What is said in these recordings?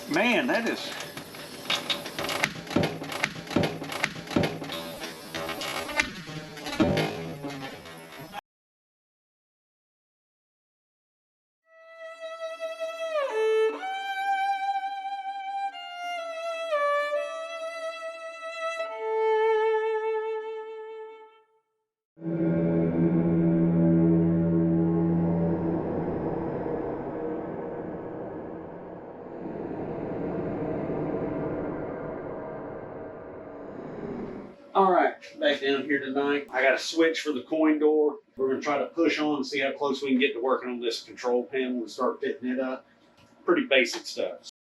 Man, that is... All right, back down here tonight. I got a switch for the coin door. We're gonna try to push on and see how close we can get to working on this control panel and start fitting it up. Pretty basic stuff.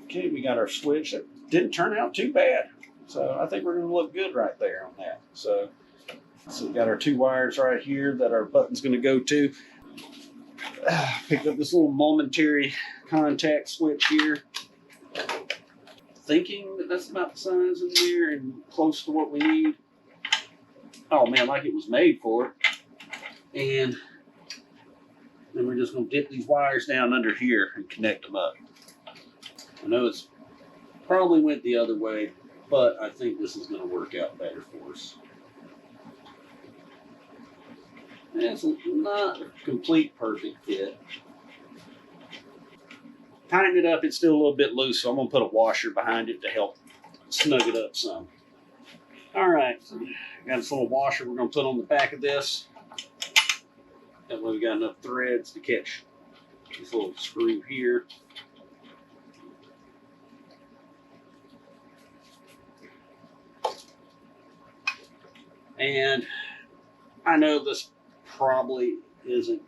Okay, we got our switch. That didn't turn out too bad. So I think we're gonna look good right there on that. So we got our two wires right here that our button's gonna go to. Picked up this little momentary contact switch here. Thinking that that's about the size in there and close to what we need. Oh man, like it was made for it. And then we're just gonna dip these wires down under here and connect them up. I know it's probably went the other way, but I think this is gonna work out better for us. It's not a complete perfect fit. Tighten it up, it's still a little bit loose, so I'm gonna put a washer behind it to help snug it up some. All right, so got this little washer we're gonna put on the back of this. That way we got enough threads to catch this little screw here. And I know this probably isn't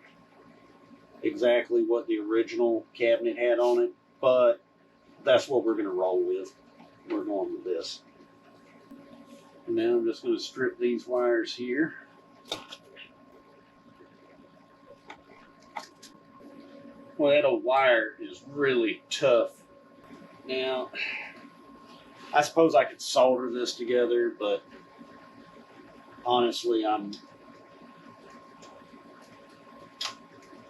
exactly what the original cabinet had on it, but that's what we're going to roll with. We're going with this. And now I'm just going to strip these wires here. Well, that old wire is really tough. Now, I suppose I could solder this together, but honestly, I'm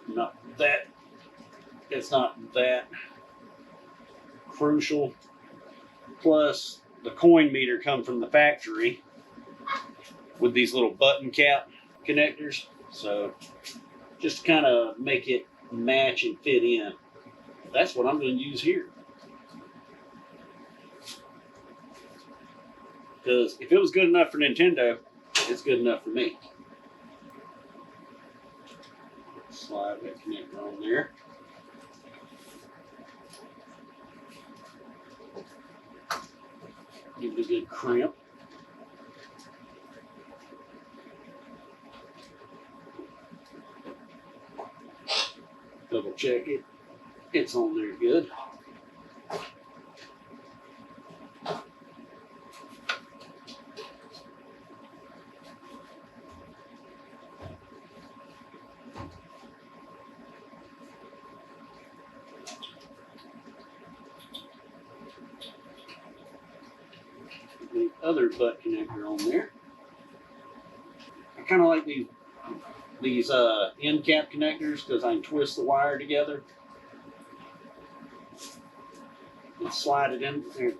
not that, it's not that crucial. Plus, the coin meter come from the factory with these little button cap connectors. So, just to kind of make it match and fit in. That's what I'm going to use here. Because if it was good enough for Nintendo, it's good enough for me. Slide that connector on there. Give it a good crimp. Double check it. It's on there good. The other butt connector on there. I kind of like these end cap connectors because I can twist the wire together and slide it in there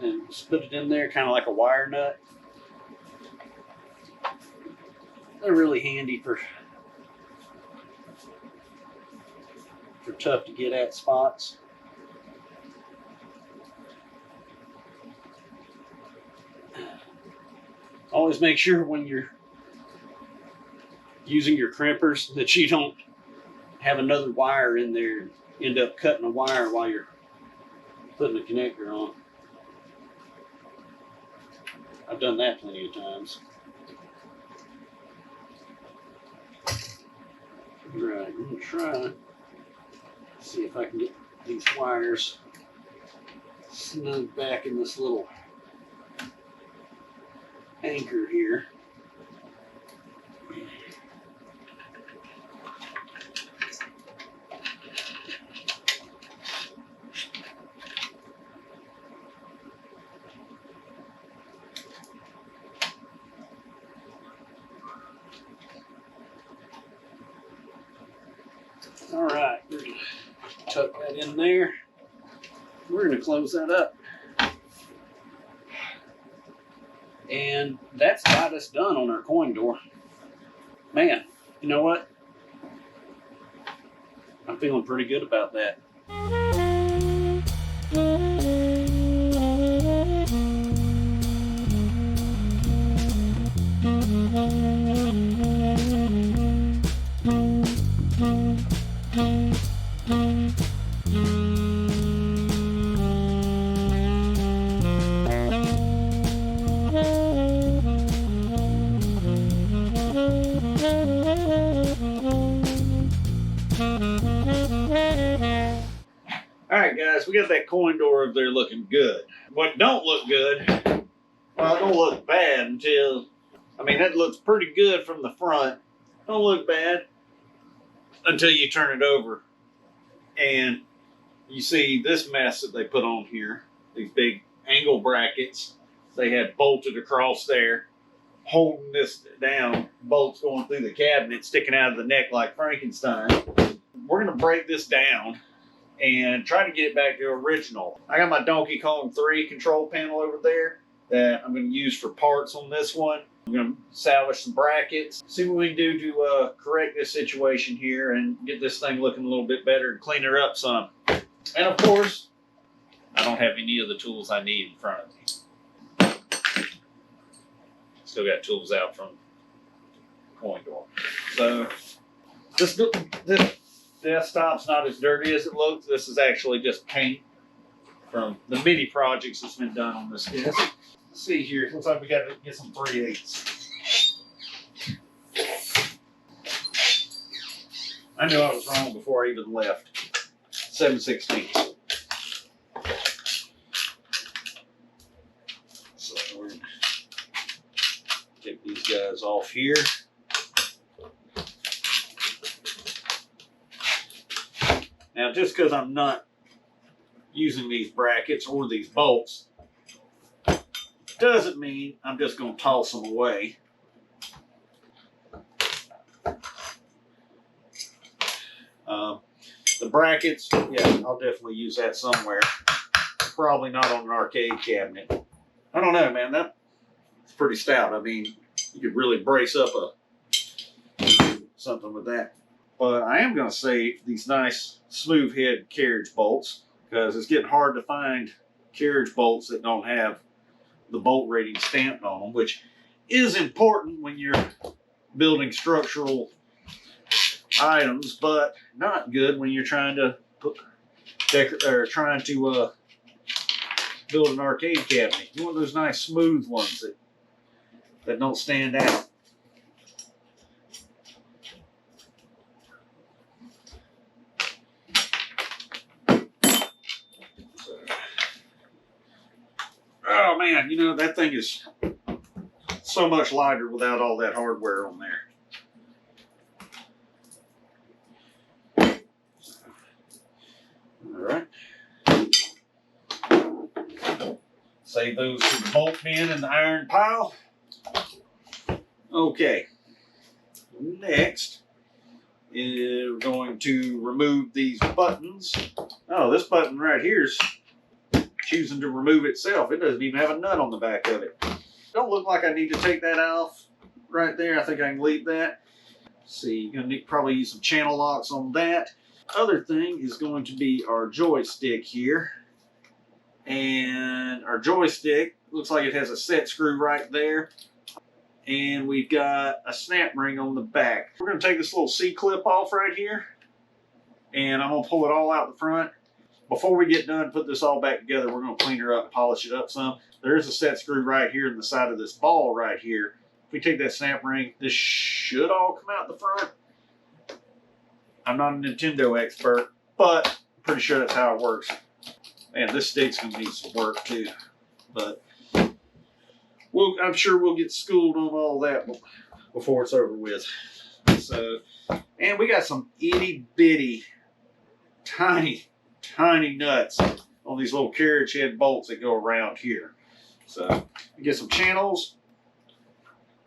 and put it in there, kind of like a wire nut. They're really handy for tough to get at spots. Always make sure when you're using your crimpers that you don't have another wire in there and end up cutting a wire while you're putting a connector on. I've done that plenty of times. Right, I'm gonna try see if I can get these wires snug back in this little anchor here. All right, we're gonna tuck that in there. we're going to close that up. And that's got us done on our coin door. Man, you know what? I'm feeling pretty good about that. Alright guys, we got that coin door up there looking good. What don't look good, well, it don't look bad until, I mean, that looks pretty good from the front. Don't look bad until you turn it over and you see this mess that they put on here. These big angle brackets they had bolted across there, holding this down, bolts going through the cabinet, sticking out of the neck like Frankenstein. We're going to break this down and try to get it back to original. I got my Donkey Kong 3 control panel over there that I'm going to use for parts on this one. I'm going to salvage some brackets, see what we can do to correct this situation here and get this thing looking a little bit better and clean her up some. And of course, I don't have any of the tools I need in front of me. Still got tools out from coin door. So this desktop's not as dirty as it looks. This is actually just paint from the many projects that's been done on this desk. Let's see here. It looks like we got to get some 3/8. I knew I was wrong before I even left. 7/16. So we're going to take these guys off here. Now, just because I'm not using these brackets or these bolts doesn't mean I'm just going to toss them away. The brackets, yeah, I'll definitely use that somewhere. Probably not on an arcade cabinet. I don't know, man. That's pretty stout. I mean, you could really brace up something with that. But I am going to save these nice smooth head carriage bolts because it's getting hard to find carriage bolts that don't have the bolt rating stamped on them, which is important when you're building structural items, but not good when you're trying to build an arcade cabinet. You want those nice smooth ones that don't stand out. Oh man, you know, that thing is so much lighter without all that hardware on there. All right. Save those to the bolt bin in the iron pile. Okay. Next is we're going to remove these buttons. Oh, this button right here is choosing to remove itself. It doesn't even have a nut on the back of it. Don't look like I need to take that off right there. I think I can leave that. Let's see, you're going to probably use some channel locks on that. Other thing is going to be our joystick here. And our joystick looks like it has a set screw right there. And we've got a snap ring on the back. We're going to take this little C-clip off right here. And I'm going to pull it all out the front. Before we get done, put this all back together, we're going to clean her up, polish it up some. There is a set screw right here in the side of this ball right here. If we take that snap ring, this should all come out the front. I'm not a Nintendo expert, but I'm pretty sure that's how it works. Man, this stick's going to need some work too. But I'm sure we'll get schooled on all that before it's over with. So, and we got some itty bitty, tiny nuts on these little carriage head bolts that go around here. So we get some channels.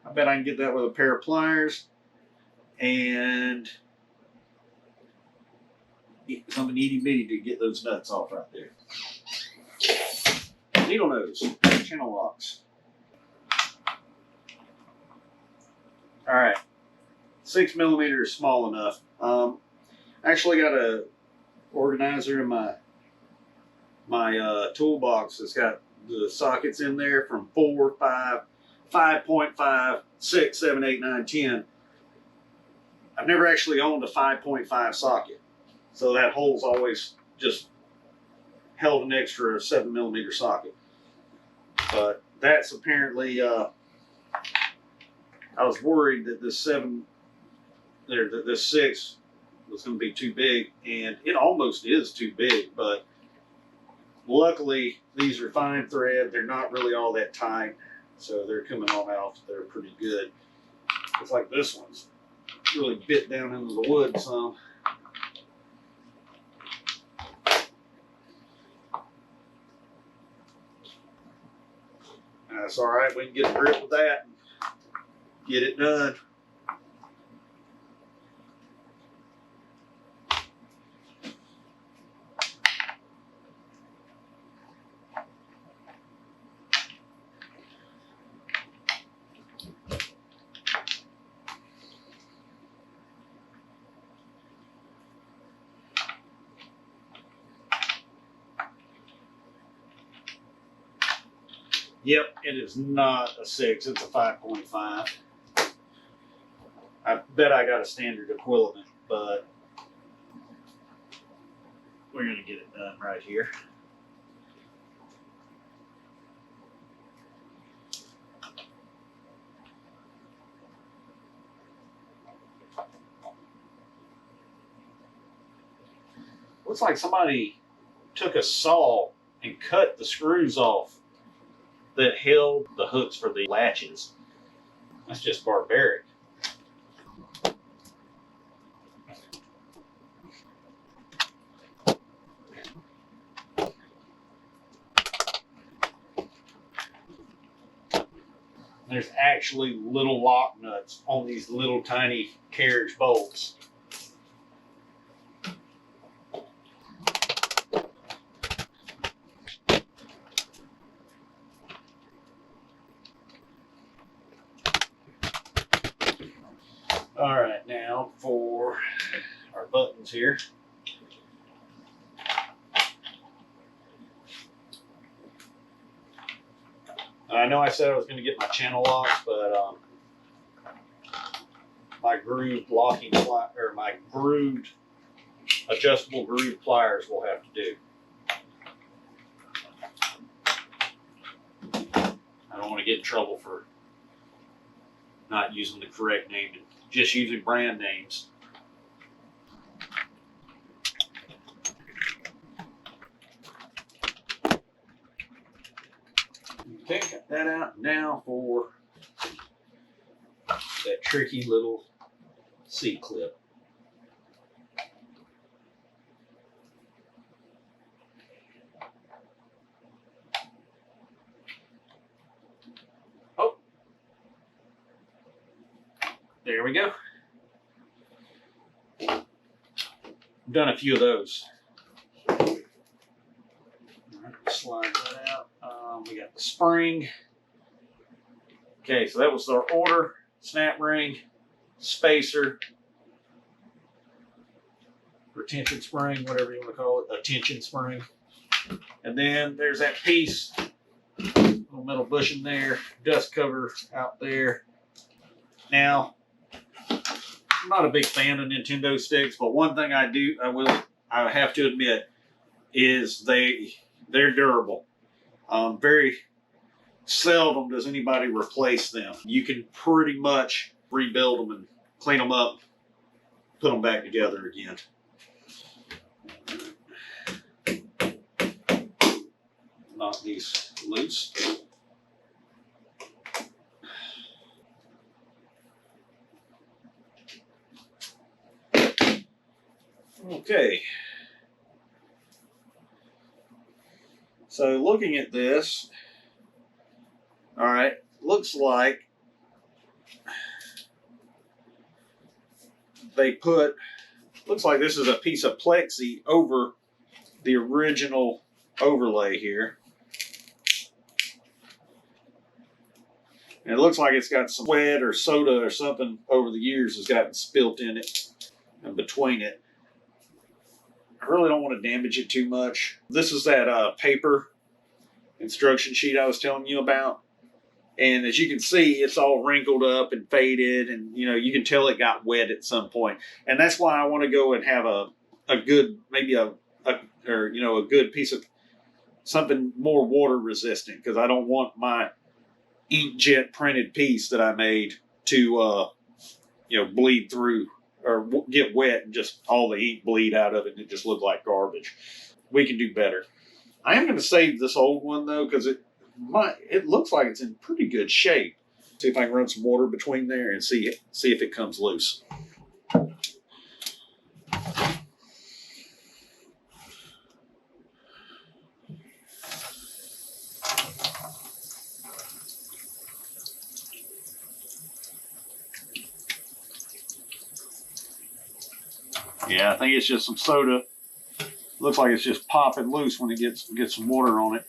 I bet I can get that with a pair of pliers and something itty bitty to get those nuts off right there. needle nose, channel locks. All right, 6 millimeter is small enough. Actually got a organizer in my toolbox that's got the sockets in there from 4, 5, 5.5, 6, 7, 8, 9, 10. I've never actually owned a 5.5 socket, so that hole's always just held an extra 7 millimeter socket. But that's apparently, I was worried that this 6 was going to be too big, and it almost is too big, but luckily these are fine thread. They're not really all that tight, so they're coming on out. They're pretty good. It's like this one's really bit down into the wood some. That's all right. We can get a grip with that and get it done. Yep, it is not a 6, it's a 5.5. I bet I got a standard equivalent, but we're going to get it done right here. Looks like somebody took a saw and cut the screws off that held the hooks for the latches. That's just barbaric. There's actually little lock nuts on these little tiny carriage bolts. All right, now for our buttons here. I know I said I was going to get my channel locks, but my grooved locking or my grooved adjustable groove pliers will have to do. I don't want to get in trouble for not using the correct name, just using brand names. Okay, got that out. Now for that tricky little C-clip. Oh, there we go. I've done a few of those. All right, slide that out. We got the spring. Okay, so that was our order, snap ring, spacer, retention spring, whatever you want to call it, a tension spring. And then there's that piece, little metal bushing there, dust cover out there. Now, I'm not a big fan of Nintendo sticks, but one thing I have to admit is they're durable. Very seldom does anybody replace them. You can pretty much rebuild them and clean them up, put them back together again. Knock these loose. Okay. So looking at this, all right, looks like this is a piece of plexi over the original overlay here. And it looks like it's got some sweat or soda or something over the years has gotten spilt in it and between it. I really don't want to damage it too much. This is that paper instruction sheet I was telling you about. And as you can see, it's all wrinkled up and faded, and you can tell it got wet at some point. And that's why I want to go and have a good, maybe a good piece of something more water resistant, because I don't want my inkjet printed piece that I made to bleed through or get wet and just all the ink bleed out of it and it just look like garbage. We can do better. I am going to save this old one though, because it looks like it's in pretty good shape. See if I can run some water between there and see if it comes loose. Yeah, I think it's just some soda. Looks like it's just popping loose when it gets some water on it.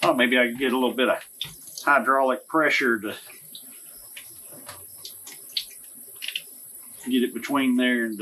Oh, maybe I could get a little bit of hydraulic pressure to get it between there and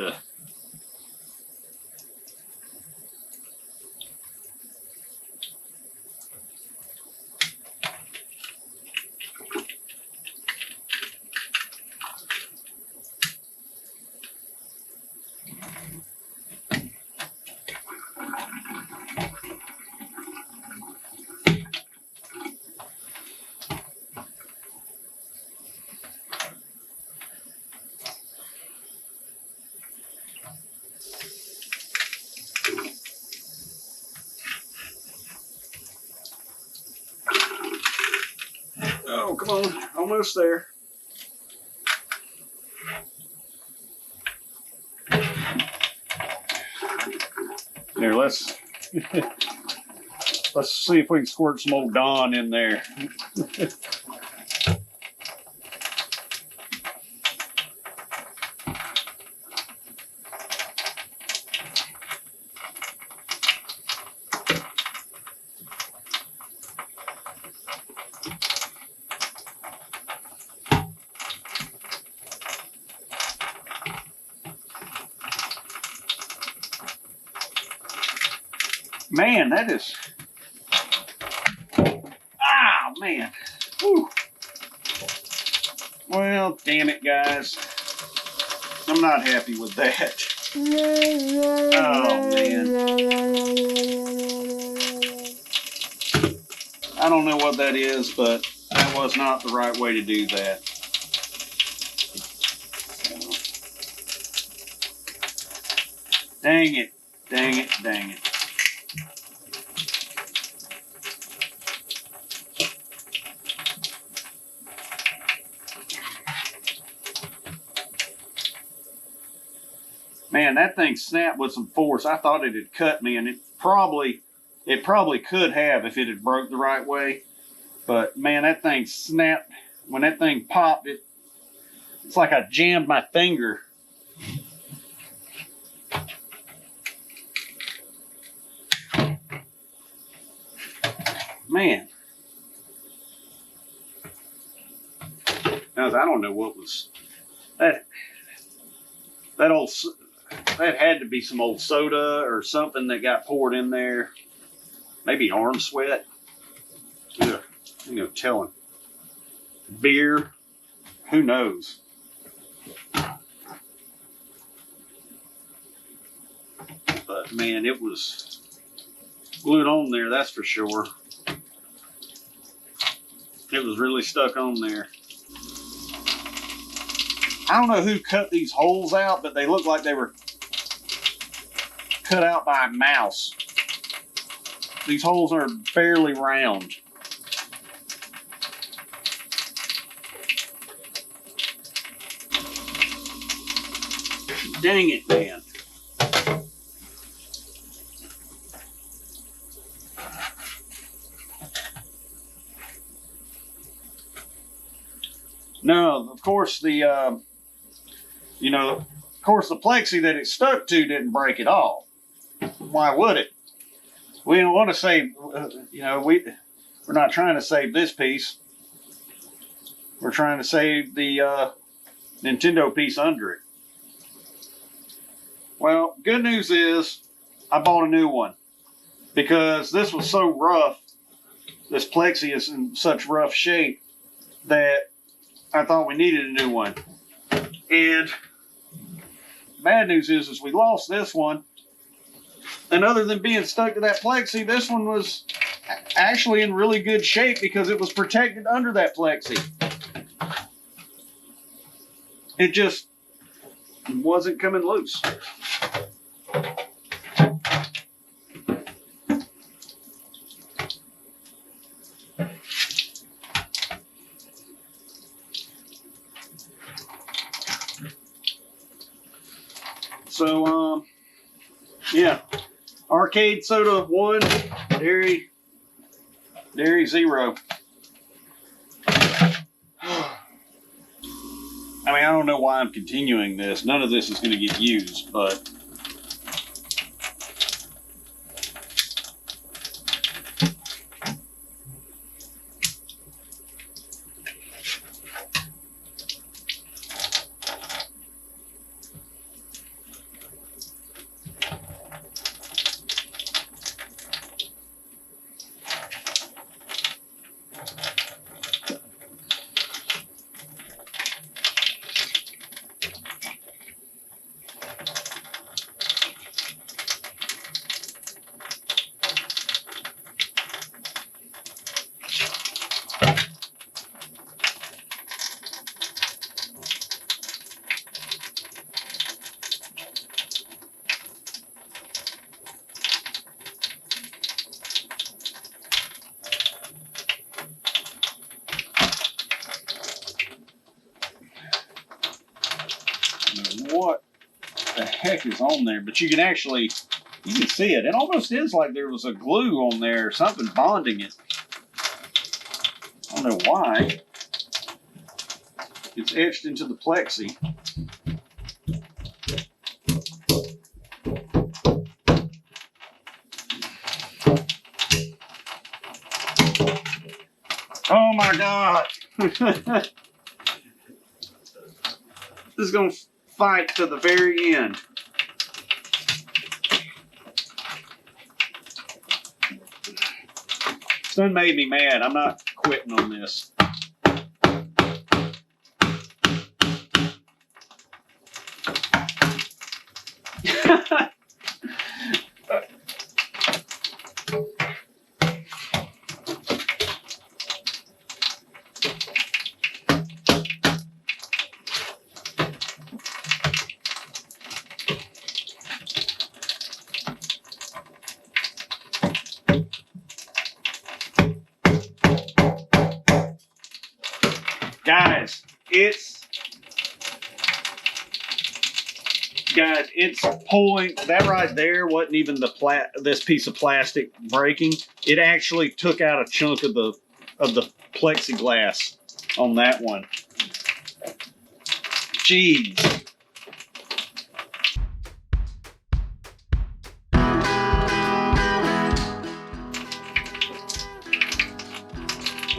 oh, come on, almost there. There, let's see if we can squirt some old Dawn in there. Man, that is. Ah, man. Whew. Well, damn it, guys. I'm not happy with that. Oh, man. I don't know what that is, but that was not the right way to do that. Dang it. Dang it. Dang it. Man, that thing snapped with some force. I thought it had cut me, and it probably could have if it had broke the right way. But man, that thing snapped. When that thing popped, it's like I jammed my finger. Man. I don't know what was that. That had to be some old soda or something that got poured in there. Maybe arm sweat. Yeah, telling. Beer. Who knows? But man, it was glued on there, that's for sure. It was really stuck on there. I don't know who cut these holes out, but they look like they were cut out by a mouse. These holes are fairly round. Dang it, man. No, of course the plexi that it stuck to didn't break at all. Why would it? We don't want to save, we're not trying to save this piece. We're trying to save the Nintendo piece under it. Well, good news is I bought a new one because this was so rough. This plexi is in such rough shape that I thought we needed a new one. And bad news is we lost this one. And other than being stuck to that plexi, this one was actually in really good shape because it was protected under that plexi. It just wasn't coming loose. So, yeah. Arcade soda 1, dairy 0. I mean, I don't know why I'm continuing this. None of this is going to get used, but what the heck is on there? But you can see it. It almost is like there was a glue on there or something bonding it. I don't know why. It's etched into the plexi. Oh my God. This is going to fight to the very end. This done made me mad. I'm not quitting on this. Guys, it's pulling. That right there wasn't even this piece of plastic breaking. It actually took out a chunk of the plexiglass on that one. Jeez.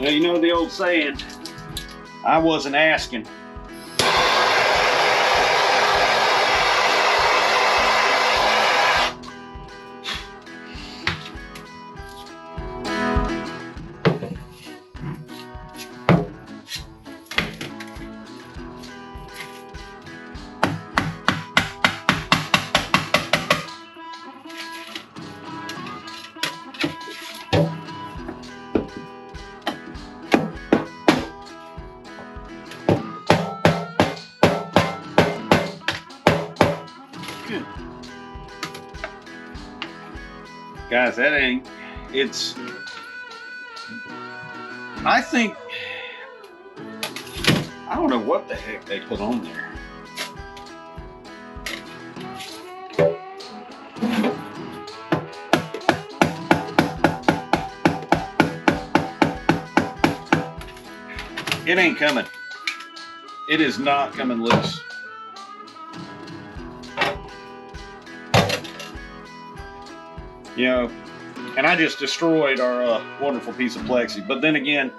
Well, you know the old saying, I wasn't asking. Good. Guys, that ain't, it's, I think, I don't know what the heck they put on there. It ain't coming. It is not coming loose. You know, and I just destroyed our wonderful piece of plexi. But then again,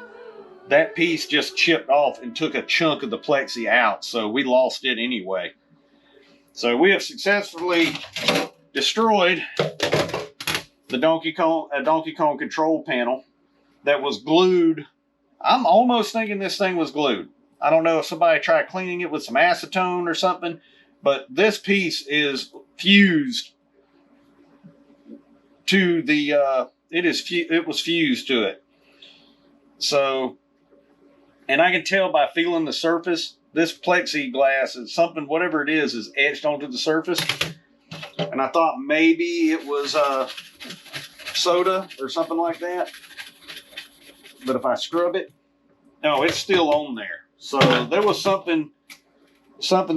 that piece just chipped off and took a chunk of the plexi out, so we lost it anyway. So we have successfully destroyed the Donkey Kong control panel that was glued. I'm almost thinking this thing was glued. I don't know if somebody tried cleaning it with some acetone or something, but this piece is fused to the it was fused to it. So, and I can tell by feeling the surface, this plexiglass is something, whatever it is etched onto the surface. And I thought maybe it was soda or something like that. But if I scrub it, no, it's still on there. So there was something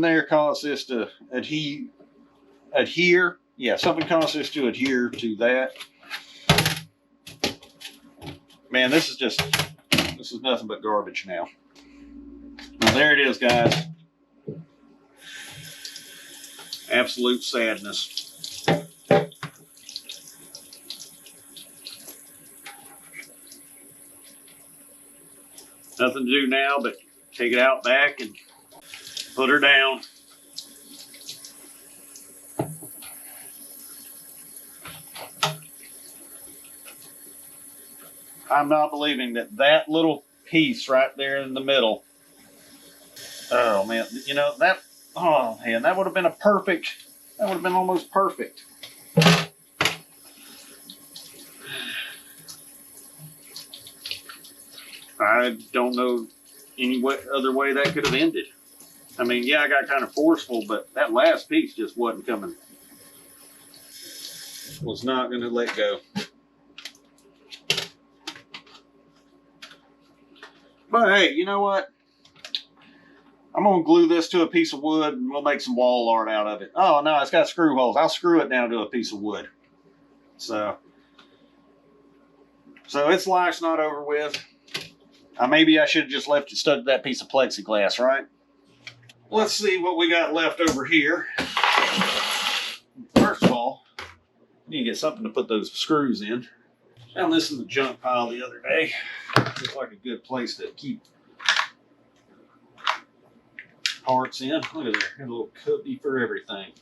there caused this to adhere. Yeah, something caused this to adhere to that. Man, this is nothing but garbage now. Now there it is, guys. Absolute sadness. Nothing to do now but take it out back and put her down. I'm not believing that little piece right there in the middle. Oh man, you know that. Oh man, that would have been that would have been almost perfect. I don't know any other way that could have ended. I mean, yeah, I got kind of forceful, but that last piece just wasn't coming. Was not going to let go. But hey, you know what? I'm going to glue this to a piece of wood and we'll make some wall art out of it. Oh no, it's got screw holes. I'll screw it down to a piece of wood. So its life's not over with. Maybe I should have just left it stuck to that piece of plexiglass, right? Let's see what we got left over here. First of all, I need to get something to put those screws in. Found this in the junk pile the other day. Looks like a good place to keep parts in. Look at there, got a little cubby for everything.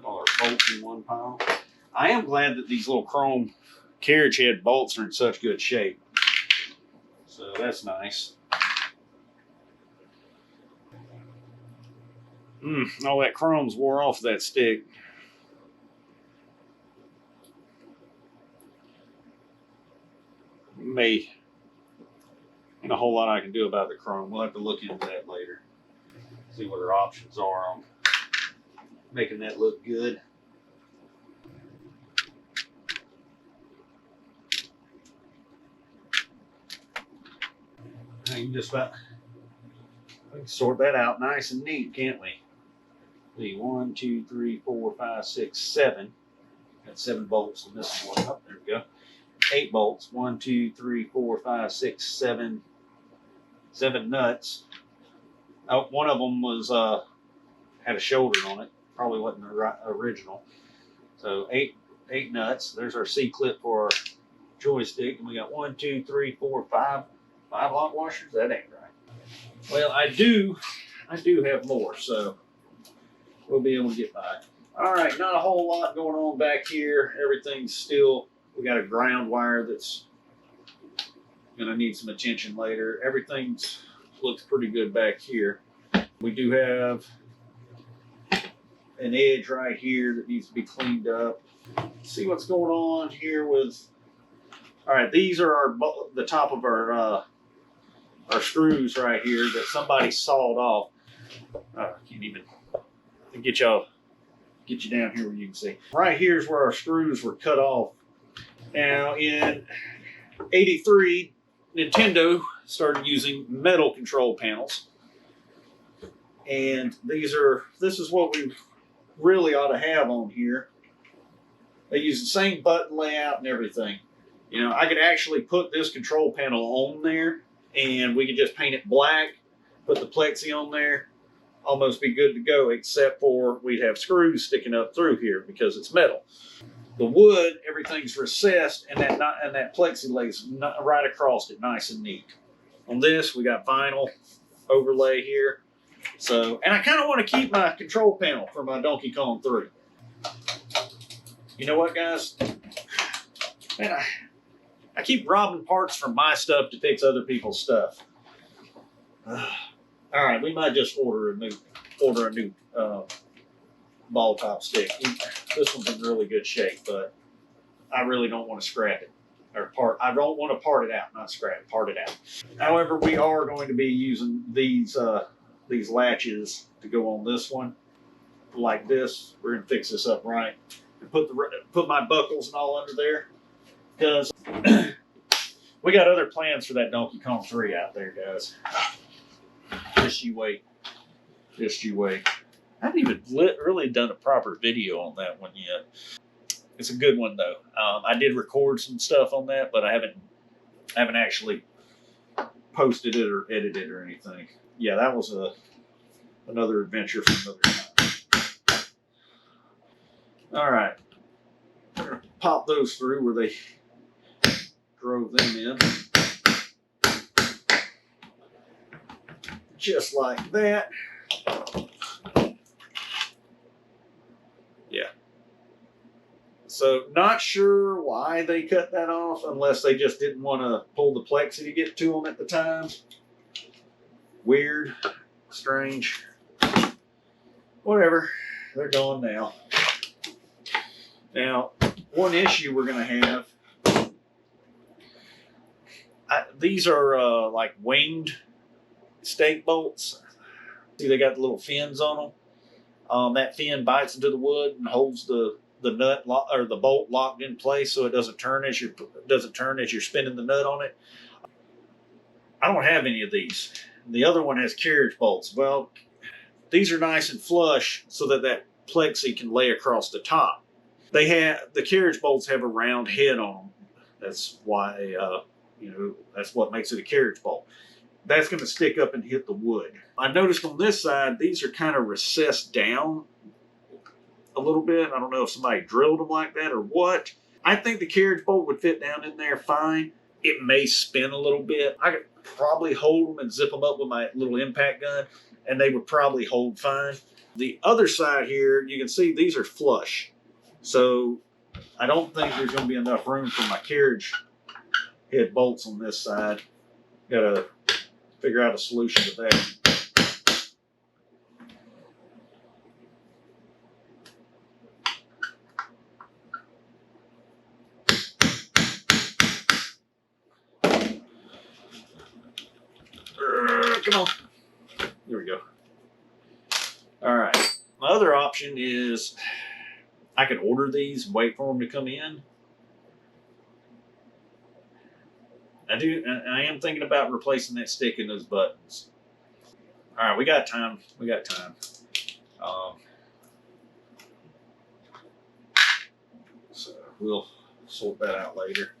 All our bolts in one pile. I am glad that these little chrome carriage head bolts are in such good shape. So that's nice. All that chrome's wore off that stick. Ain't a whole lot I can do about the chrome. We'll have to look into that later. See what our options are on making that look good. I can just about sort that out nice and neat, can't we? See, 1, 2, 3, 4, 5, 6, 7. Got 7 bolts in this one. Oh, there we go. 8 bolts. 1, 2, 3, 4, 5, 6, 7. 7 nuts. Oh, one of them was had a shoulder on it. Probably wasn't the original. So 8 nuts. There's our C-clip for our joystick, and we got 1, 2, 3, 4, 5 lock washers. That ain't right. Well, I do have more, so we'll be able to get by. All right, not a whole lot going on back here. Everything's still. We got a ground wire that's gonna need some attention later. Everything's looks pretty good back here. We do have an edge right here that needs to be cleaned up. Let's see what's going on here with. All right, these are the top of our screws right here that somebody sawed off. I can't even get you down here where you can see. Right here is where our screws were cut off. Now in '83, Nintendo started using metal control panels. And this is what we really ought to have on here. They use the same button layout and everything. You know, I could actually put this control panel on there and we could just paint it black, put the plexi on there, almost be good to go, except for we'd have screws sticking up through here because it's metal. The wood, everything's recessed, and that plexi lays right across it, nice and neat. On this, we got vinyl overlay here. So, and I kind of want to keep my control panel for my Donkey Kong 3. You know what, guys? Man, I keep robbing parts from my stuff to fix other people's stuff. All right, we might just order a new ball top stick. This one's in really good shape, but I really don't want to scrap it. I don't want to part it out, not scrap it, part it out. However, we are going to be using these latches to go on this one, like this. We're gonna fix this up right and put my buckles and all under there, because we got other plans for that Donkey Kong 3 out there, guys. Just you wait. Just you wait. I haven't even really done a proper video on that one yet. It's a good one though. I did record some stuff on that, but I haven't actually posted it or edited it or anything. Yeah, that was another adventure for another time. All right, I'm gonna pop those through where they drove them in, just like that. Yeah. So not sure why they cut that off, unless they just didn't want to pull the plexi to get to them at the time. Weird, strange, whatever. They're gone now. Now, one issue we're going to have, these are like winged stake bolts. See, they got the little fins on them. That fin bites into the wood and holds the nut or the bolt locked in place, so it doesn't turn as you're spinning the nut on it. I don't have any of these. The other one has carriage bolts. Well, these are nice and flush so that plexi can lay across the top. The carriage bolts have a round head on them. That's why that's what makes it a carriage bolt. That's going to stick up and hit the wood. I noticed on this side, these are kind of recessed down a little bit. I don't know if somebody drilled them like that or what. I think the carriage bolt would fit down in there fine. It may spin a little bit. I could probably hold them and zip them up with my little impact gun, and they would probably hold fine. The other side here, you can see these are flush. So I don't think there's going to be enough room for my carriage head bolts on this side. Got to figure out a solution to that. Come on. There we go. All right. My other option is I could order these and wait for them to come in. I am thinking about replacing that stick in those buttons. All right, we got time. We got time. So we'll sort that out later.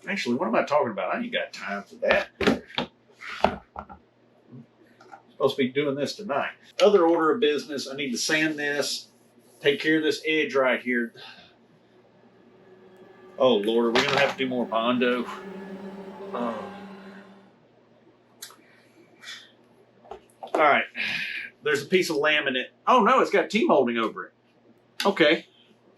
Actually, what am I talking about? I ain't got time for that. Supposed to be doing this tonight. Other order of business, I need to sand this, take care of this edge right here. Oh Lord, are we gonna have to do more Bondo? All right, there's a piece of laminate. Oh no, it's got T-molding over it. Okay,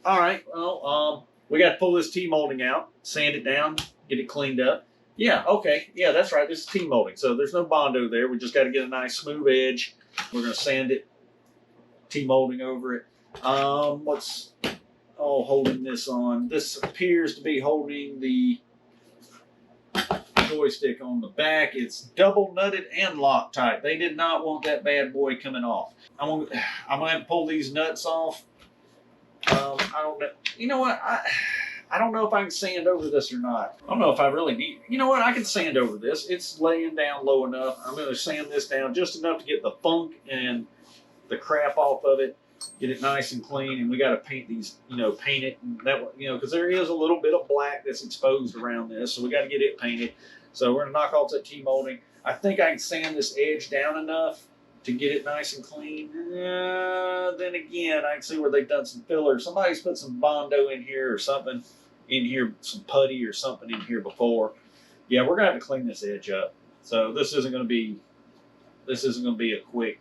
all right, well, we got to pull this T-molding out, sand it down, get it cleaned up. Yeah, okay. Yeah, that's right. This is T-molding. So there's no Bondo there. We just got to get a nice smooth edge. We're going to sand it, T-molding over it. What's holding this on? This appears to be holding the joystick on the back. It's double nutted and Loctite. They did not want that bad boy coming off. I'm gonna have to pull these nuts off. I don't know. You know what? I don't know if I can sand over this or not. I don't know if I really need. You know what? I can sand over this. It's laying down low enough. I'm going to sand this down just enough to get the funk and the crap off of it. Get it nice and clean. And we got to paint these. Paint it. And that, because there is a little bit of black that's exposed around this, so we got to get it painted. So we're going to knock off that T-molding. I think I can sand this edge down enough to get it nice and clean. Then again, I can see where they've done some filler. Somebody's put some Bondo in here or something in here, some putty or something in here before. Yeah, we're gonna have to clean this edge up. So this isn't gonna be a quick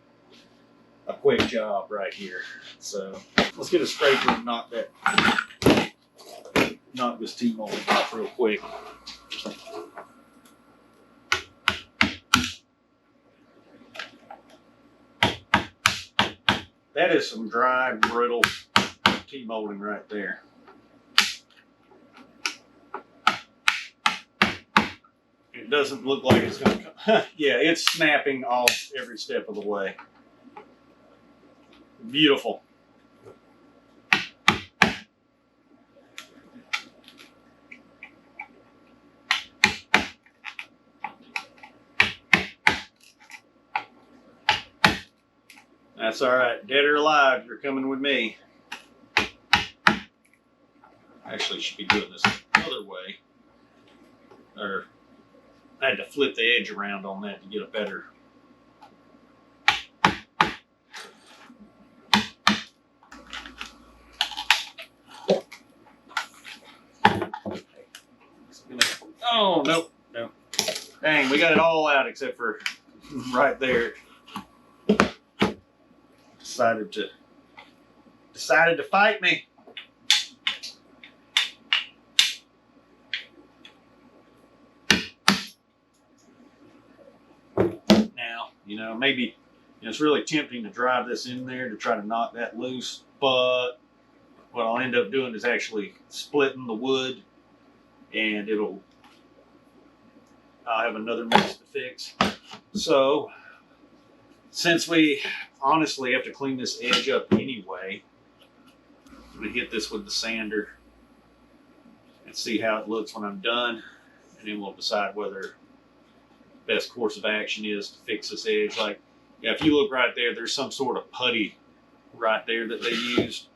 job right here. So let's get a scraper and knock this T-molding off real quick. That is some dry, brittle T-molding right there. It doesn't look like it's going to come. Yeah, it's snapping off every step of the way. Beautiful. That's all right. Dead or alive, you're coming with me. Actually, should be doing this the other way. Or I had to flip the edge around on that to get a better. Oh, nope. Dang, we got it all out except for right there. Decided to fight me. Now, maybe it's really tempting to drive this in there to try to knock that loose, but what I'll end up doing is actually splitting the wood, and I'll have another mess to fix. So, since we honestly have to clean this edge up anyway, I'm going to hit this with the sander and see how it looks when I'm done, and then we'll decide whether the best course of action is to fix this edge. Like, yeah, if you look right there, there's some sort of putty right there that they used,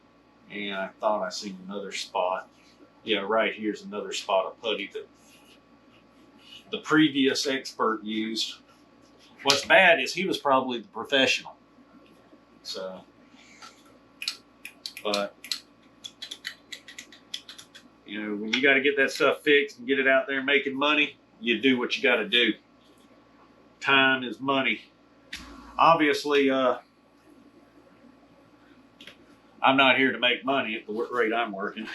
and I thought I seen another spot. Yeah, right here's another spot of putty that the previous expert used. What's bad is he was probably the professional. So, but, when you got to get that stuff fixed and get it out there making money, you do what you got to do. Time is money. Obviously, I'm not here to make money at the rate I'm working.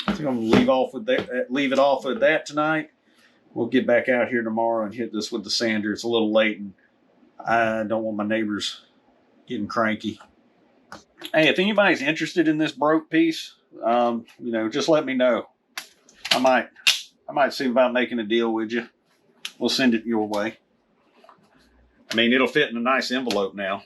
I think I'm gonna leave it off with that tonight. We'll get back out here tomorrow and hit this with the sander. It's a little late, and I don't want my neighbors getting cranky. Hey, if anybody's interested in this broke piece, just let me know. I might see about making a deal with you. We'll send it your way. I mean, it'll fit in a nice envelope now.